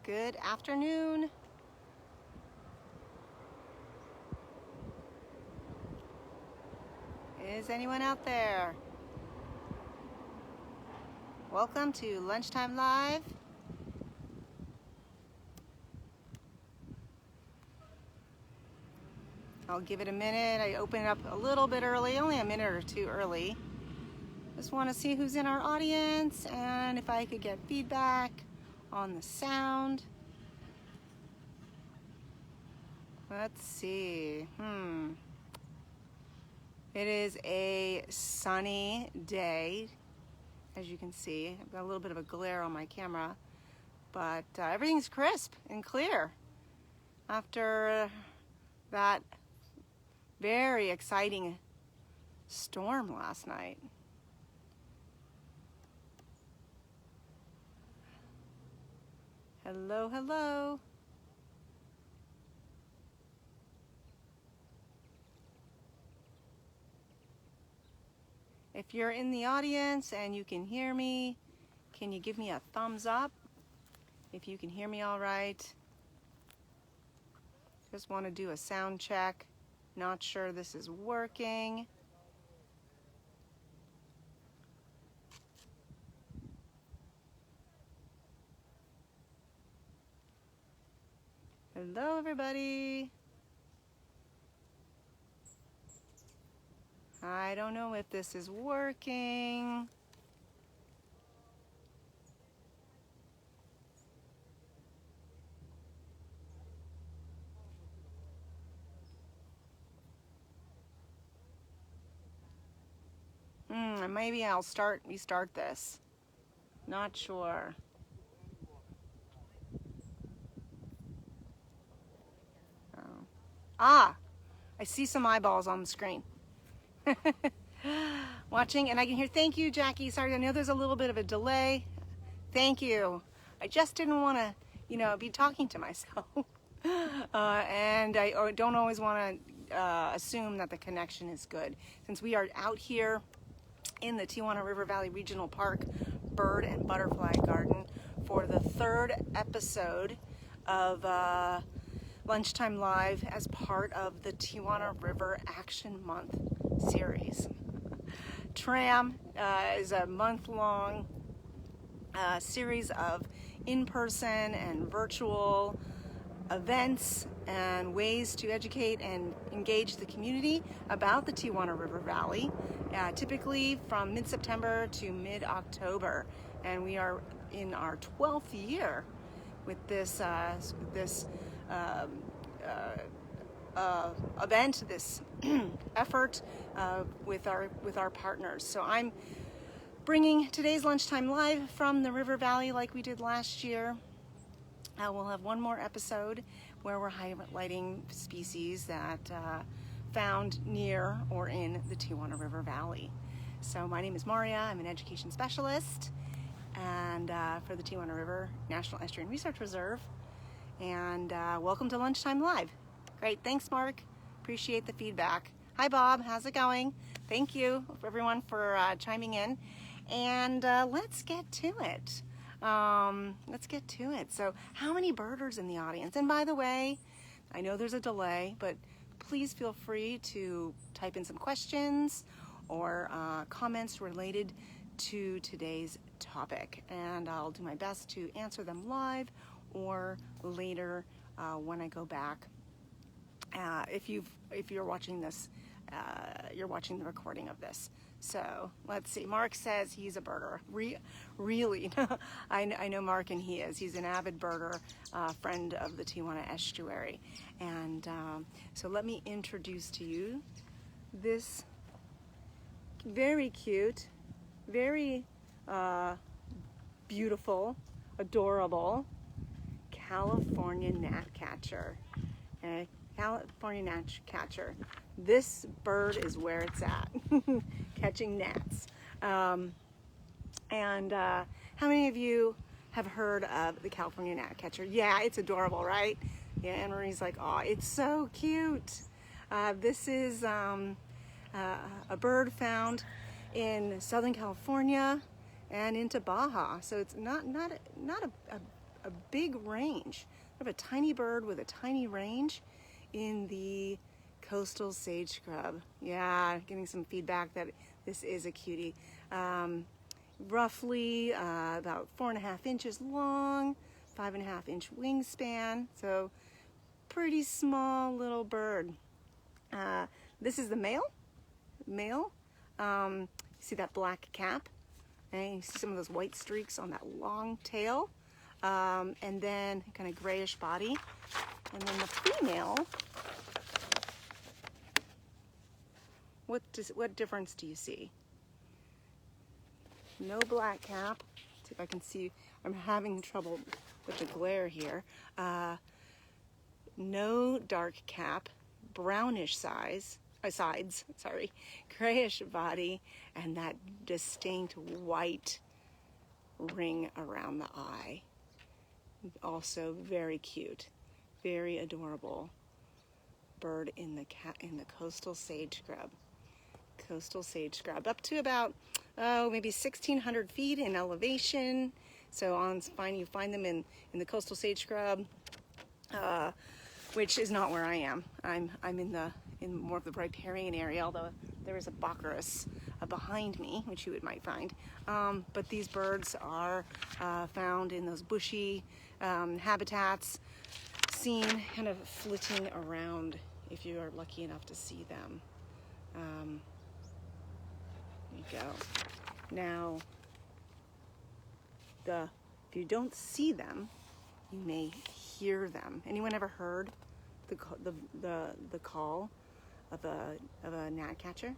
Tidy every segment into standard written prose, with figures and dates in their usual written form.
Good afternoon. Is anyone out there? Welcome to Lunchtime Live. I'll give it a minute. I open it up a little bit early, only a minute or two early. Just want to see who's in our audience and if I could get feedback on the sound. Let's see. It is a sunny day, as you can see. I've got a little bit of a glare on my camera, but everything's crisp and clear after that very exciting storm last night. Hello, hello. If you're in the audience and you can hear me, can you give me a thumbs up if you can hear me all right? Just want to do a sound check. Not sure this is working. Hello, everybody. I don't know if this is working. Maybe I'll restart this. Not sure. I see some eyeballs on the screen. Watching, and I can hear, thank you, Jackie. Sorry, I know there's a little bit of a delay. Thank you. I just didn't want to, be talking to myself. And I don't always want to assume that the connection is good. Since we are out here in the Tijuana River Valley Regional Park Bird and Butterfly Garden for the third episode of Lunchtime Live as part of the Tijuana River Action Month series. TRAM is a month-long series of in-person and virtual events and ways to educate and engage the community about the Tijuana River Valley, typically from mid-September to mid-October. And we are in our 12th year with this event, this effort with our partners. So I'm bringing today's Lunchtime Live from the River Valley like we did last year. We'll have one more episode where we're highlighting species that found near or in the Tijuana River Valley. So my name is Maria. I'm an education specialist and for the Tijuana River National Estuarine Research Reserve. And welcome to Lunchtime Live. Great, thanks, Mark. Appreciate the feedback. Hi, Bob. How's it going? Thank you, everyone, for chiming in. And let's get to it. So, how many birders in the audience? And by the way, I know there's a delay, but please feel free to type in some questions or comments related to today's topic, and I'll do my best to answer them live or later when I go back. If you're watching this, you're watching the recording of this. So let's see. Mark says he's a birder. Really? I know Mark, and he is. He's an avid birder, friend of the Tijuana Estuary. And so let me introduce to you this very cute, very beautiful, adorable California Gnatcatcher. Okay? California Gnatcatcher. This bird is where it's at, catching gnats. And how many of you have heard of the California Gnatcatcher? Yeah, it's adorable, right? Yeah, Anne Marie's like, oh, it's so cute. This is a bird found in Southern California and into Baja. So it's not a a big range. We have a tiny bird with a tiny range in the coastal sage scrub. Yeah, getting some feedback that this is a cutie. Roughly about 4.5 inches long, 5.5-inch wingspan, so pretty small little bird. This is the male. You see that black cap, and you see some of those white streaks on that long tail, and then kind of grayish body. And then the female, what difference do you see? No black cap. Let's see if I can see. I'm having trouble with the glare here. No dark cap, brownish sides, grayish body, and that distinct white ring around the eye. Also very cute, very adorable bird in the coastal sage scrub. Coastal sage scrub, up to about maybe 1,600 feet in elevation. So you find them in the coastal sage scrub, which is not where I am. I'm in more of the riparian area, although there is a baccharis behind me, which you might find. But these birds are found in those bushy habitats, seen kind of flitting around if you are lucky enough to see them. There you go. Now, if you don't see them, you may hear them. Anyone ever heard the call of a gnatcatcher?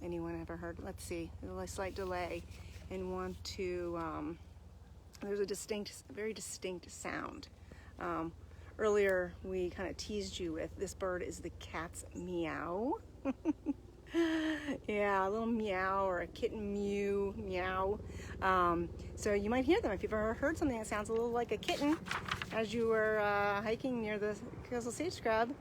Anyone ever heard? Let's see. There's a slight delay, and want to. There's a very distinct sound. Earlier, we kind of teased you with this bird is the cat's meow. Yeah, a little meow, or a kitten meow. So you might hear them if you've ever heard something that sounds a little like a kitten as you were hiking near the coastal sage scrub.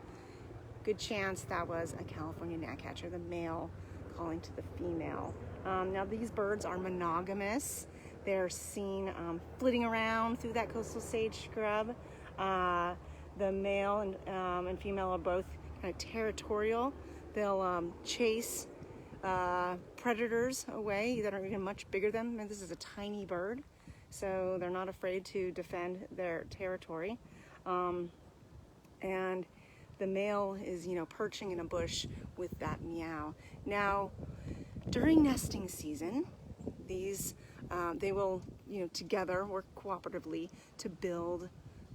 Good chance that was a California gnatcatcher, the male calling to the female. Now these birds are monogamous. They're seen flitting around through that coastal sage scrub. The male and female are both kind of territorial. They'll chase predators away that are even much bigger than them. And this is a tiny bird, so they're not afraid to defend their territory. And the male is, perching in a bush with that meow. Now, during nesting season, these they will, together work cooperatively to build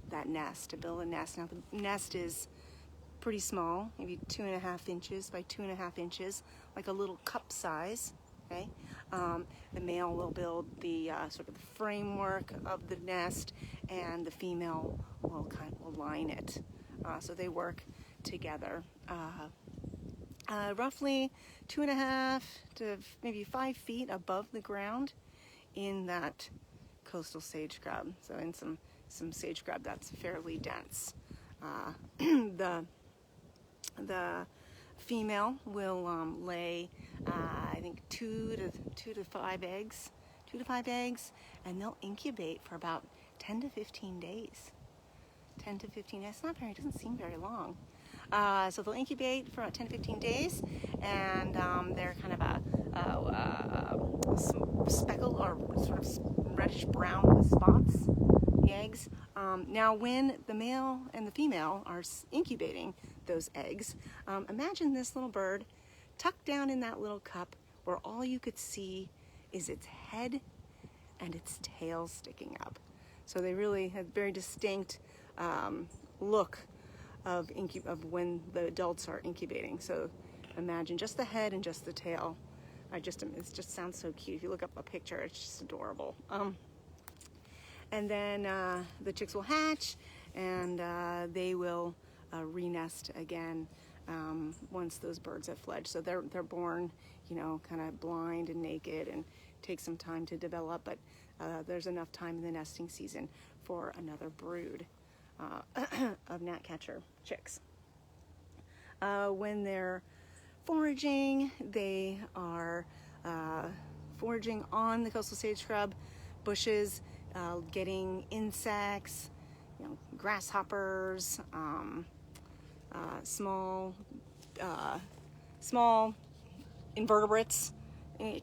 that nest. Now, the nest is pretty small, maybe 2.5 inches by 2.5 inches, like a little cup size. Okay, the male will build the sort of the framework of the nest, and the female will line it. So they work together. Roughly 2.5 to maybe 5 feet above the ground in that coastal sage scrub. So in some sage scrub that's fairly dense. The female will lay, I think, 2 to 5 eggs, and they'll incubate for about 10 to 15 days. 10 to 15 days. It doesn't seem very long. So they'll incubate for about 10 to 15 days, and they're kind of a speckled or sort of reddish brown with spots, the eggs. Now, when the male and the female are incubating those eggs, imagine this little bird tucked down in that little cup where all you could see is its head and its tail sticking up. So they really have very distinct look of when the adults are incubating. So imagine just the head and just the tail. It just sounds so cute. If you look up a picture, it's just adorable. And then the chicks will hatch, and they will re-nest again once those birds have fledged. So they're born, kind of blind and naked, and take some time to develop. But there's enough time in the nesting season for another brood of gnatcatcher chicks. When they're foraging, they are foraging on the coastal sage scrub bushes, getting insects, grasshoppers, small invertebrates,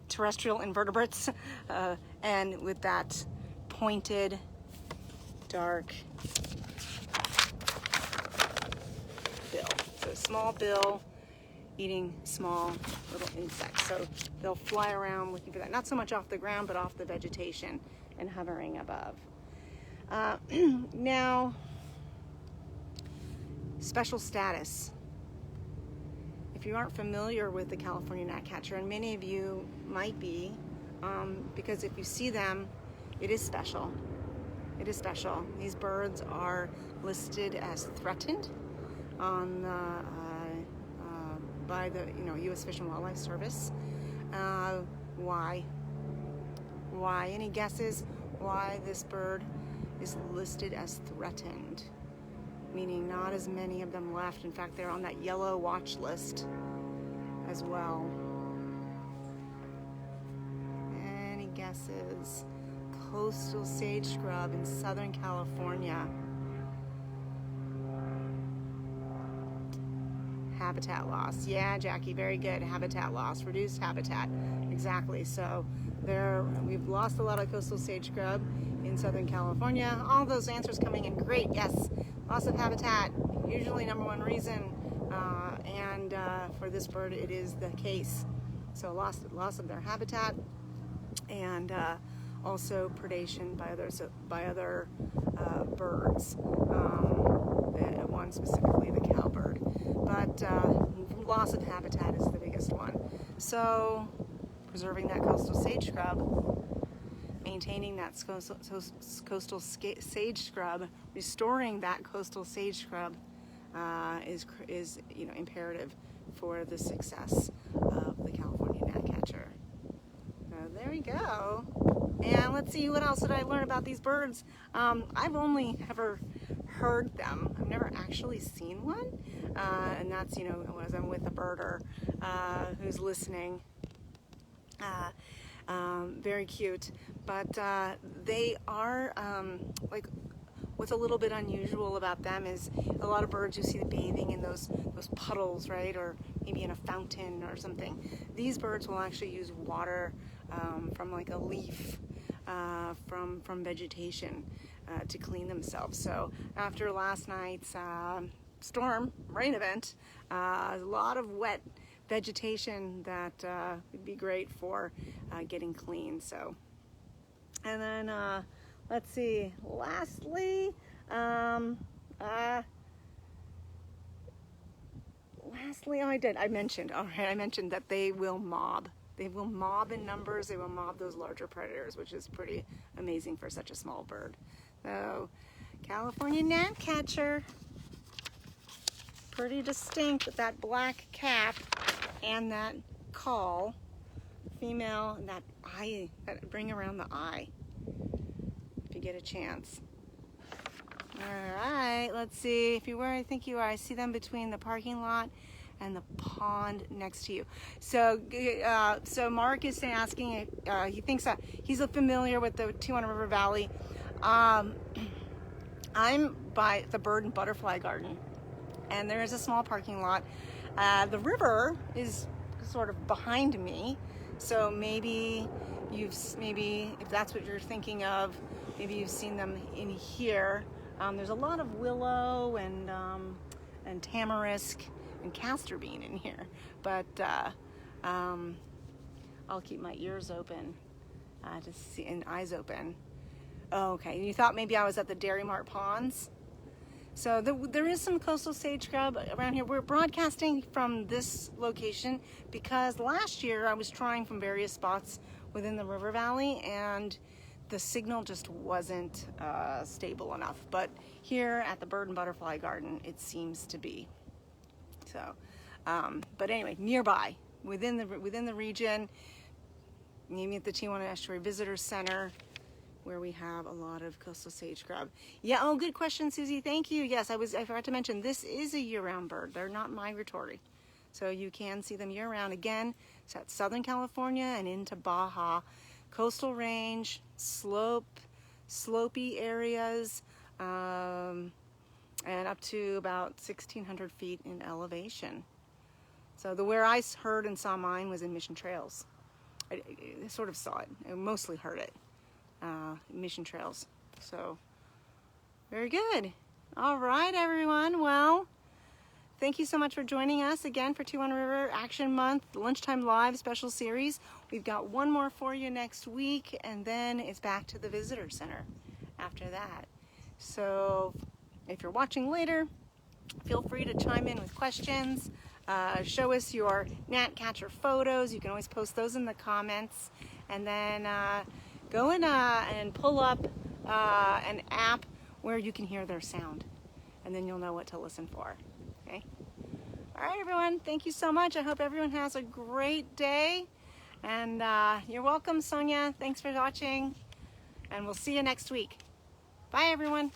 terrestrial invertebrates, and with that pointed, dark bill. So small bill eating small little insects. So they'll fly around looking for that. Not so much off the ground, but off the vegetation and hovering above. Now, special status. If you aren't familiar with the California Gnatcatcher, and many of you might be, because if you see them, it is special. It is special. These birds are listed as threatened on the, by the U.S. Fish and Wildlife Service. Why? Why? Any guesses why this bird is listed as threatened? Meaning not as many of them left. In fact, they're on that yellow watch list as well. Any guesses? Coastal sage scrub in Southern California. Habitat loss. Yeah, Jackie, very good. Habitat loss, reduced habitat. Exactly. So we've lost a lot of coastal sage scrub in Southern California. All those answers coming in great. Yes, loss of habitat, usually number one reason. And for this bird, it is the case. So loss of their habitat, and also predation by other birds. One specifically, the cowbird. But loss of habitat is the biggest one. So preserving that coastal sage scrub, maintaining that coastal sage scrub, restoring that coastal sage scrub is imperative for the success of the California Gnatcatcher. So there we go. And let's see, what else did I learn about these birds? I've only ever heard them. I've never actually seen one. And that's, as I'm with a birder who's listening. Very cute. But they are, what's a little bit unusual about them is a lot of birds you see bathing in those puddles, right? Or maybe in a fountain or something. These birds will actually use water from like a leaf, from vegetation to clean themselves. So after last night's rain event, a lot of wet vegetation that would be great for getting clean. So, and then let's see. Lastly, I mentioned that they will mob. They will mob in numbers. They will mob those larger predators, which is pretty amazing for such a small bird. So, California Gnatcatcher, pretty distinct with that black cap and that call, female, and that eye, that ring around the eye, if you get a chance. All right, let's see if you were. I think you are. I see them between the parking lot and the pond next to you. So, so Mark is asking. He thinks that he's familiar with the Tijuana River Valley. I'm by the bird and butterfly garden, and there is a small parking lot. The river is sort of behind me, so maybe if that's what you're thinking of, maybe you've seen them in here. There's a lot of willow and tamarisk and castor bean in here, but I'll keep my ears open to see, and eyes open. Oh, okay, you thought maybe I was at the Dairy Mart Ponds. So there is some coastal sage scrub around here. We're broadcasting from this location because last year I was trying from various spots within the river valley, and the signal just wasn't stable enough. But here at the Bird and Butterfly Garden, it seems to be. So, but anyway, nearby, within the region, maybe at the Tijuana Estuary Visitor Center, where we have a lot of coastal sage scrub. Yeah, oh, good question, Susie. Thank you. Yes, I forgot to mention, this is a year-round bird. They're not migratory. So you can see them year-round. Again, it's at Southern California and into Baja. Coastal range, slopey areas, and up to about 1,600 feet in elevation. So where I heard and saw mine was in Mission Trails. I sort of saw it. I mostly heard it. Mission Trails. So very good. All right, everyone. Well, thank you so much for joining us again for Tijuana River Action Month, Lunchtime Live special series. We've got one more for you next week, and then it's back to the Visitor Center after that. So if you're watching later, feel free to chime in with questions. Show us your Gnatcatcher photos. You can always post those in the comments. And then go in and pull up an app where you can hear their sound. And then you'll know what to listen for. Okay? All right, everyone. Thank you so much. I hope everyone has a great day. And you're welcome, Sonia. Thanks for watching. And we'll see you next week. Bye, everyone.